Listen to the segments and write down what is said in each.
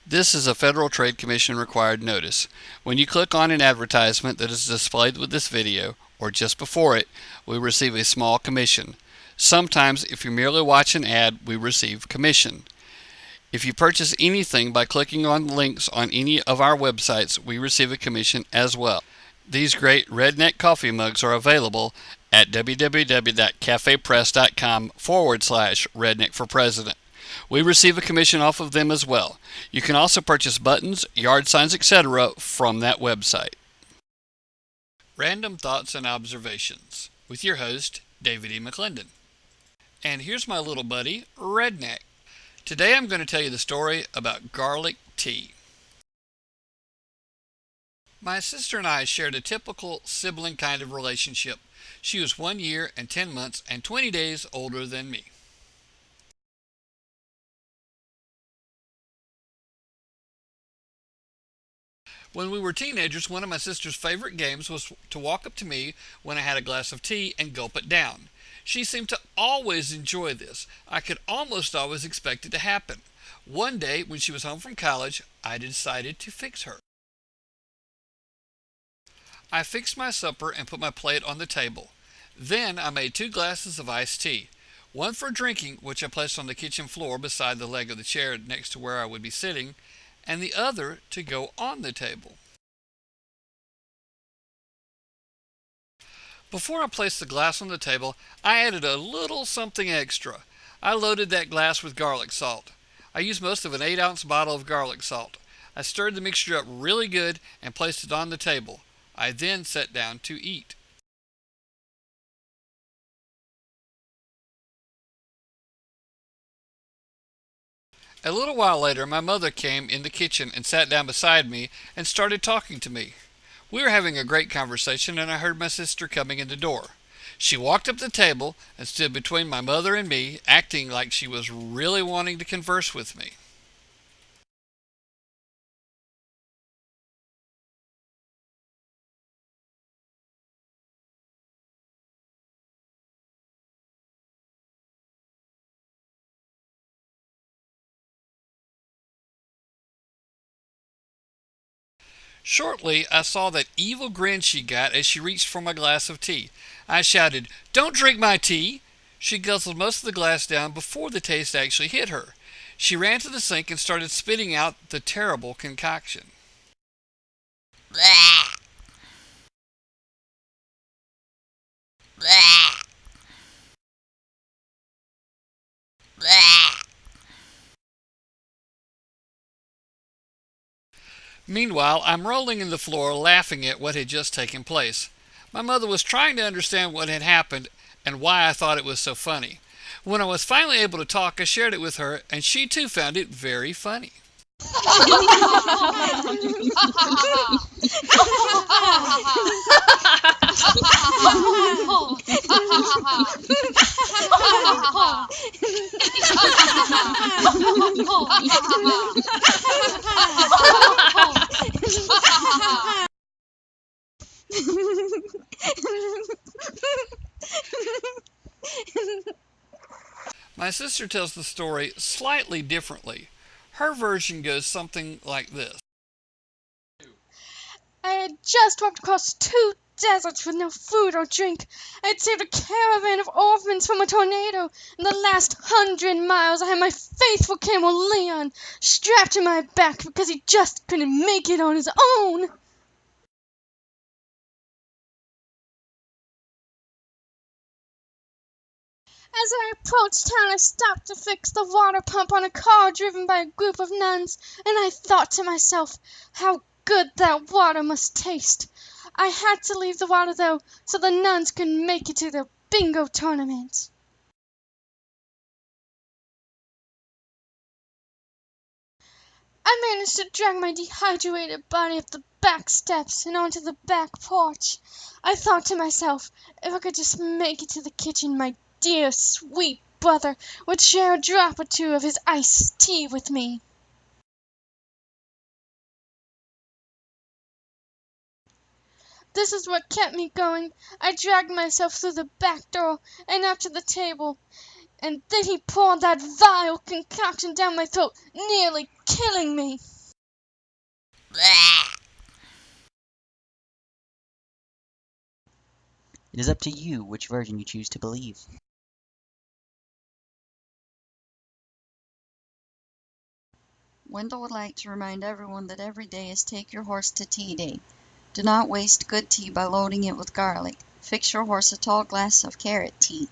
This is a Federal Trade Commission required notice. When you click on an advertisement that is displayed with this video, or just before it, we receive a small commission. Sometimes, if you merely watch an ad, we receive commission. If you purchase anything by clicking on links on any of our websites, we receive a commission as well. These great redneck coffee mugs are available at www.cafepress.com/redneckforpresident. We receive a commission off of them as well. You can also purchase buttons, yard signs, etc. from that website. Random Thoughts and Observations with your host, David E. McClendon. And here's my little buddy, Redneck. Today I'm going to tell you the story about garlic tea. My sister and I shared a typical sibling kind of relationship. She was 1 year and 10 months and 20 days older than me. When we were teenagers, one of my sister's favorite games was to walk up to me when I had a glass of tea and gulp it down. She seemed to always enjoy this. I could almost always expect it to happen. One day, when she was home from college, I decided to fix her. I fixed my supper and put my plate on the table. Then I made 2 glasses of iced tea. One for drinking, which I placed on the kitchen floor beside the leg of the chair next to where I would be sitting, and the other to go on the table. Before I placed the glass on the table, I added a little something extra. I loaded that glass with garlic salt. I used most of an 8-ounce bottle of garlic salt. I stirred the mixture up really good and placed it on the table. I then sat down to eat. A little while later, my mother came in the kitchen and sat down beside me and started talking to me. We were having a great conversation, and I heard my sister coming in the door. She walked up to the table and stood between my mother and me, acting like she was really wanting to converse with me. Shortly, I saw that evil grin she got as she reached for my glass of tea. I shouted, "Don't drink my tea!" She guzzled most of the glass down before the taste actually hit her. She ran to the sink and started spitting out the terrible concoction. Blah, blah, blah. Meanwhile, I'm rolling in the floor laughing at what had just taken place. My mother was trying to understand what had happened and why I thought it was so funny. When I was finally able to talk, I shared it with her, and she too found it very funny. My sister tells the story slightly differently. Her version goes something like this. I had just walked across 2 deserts with no food or drink. I had saved a caravan of orphans from a tornado. In the last 100 miles, I had my faithful camel Leon strapped to my back because he just couldn't make it on his own. As I approached town, I stopped to fix the water pump on a car driven by a group of nuns, and I thought to myself, how good that water must taste. I had to leave the water, though, so the nuns could make it to the bingo tournament. I managed to drag my dehydrated body up the back steps and onto the back porch. I thought to myself, if I could just make it to the kitchen, my dear, sweet brother would share a drop or 2 of his iced tea with me. This is what kept me going. I dragged myself through the back door and up to the table. and then he poured that vile concoction down my throat, nearly killing me. It is up to you which version you choose to believe. Wendell would like to remind everyone that every day is Take Your Horse to Tea Day. Do not waste good tea by loading it with garlic. Fix your horse a tall glass of carrot tea.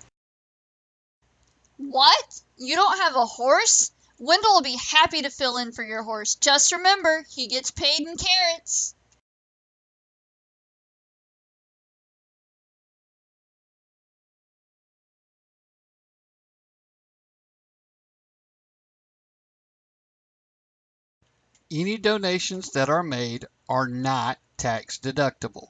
What? You don't have a horse? Wendell will be happy to fill in for your horse. Just remember, he gets paid in carrots. Any donations that are made are not tax deductible.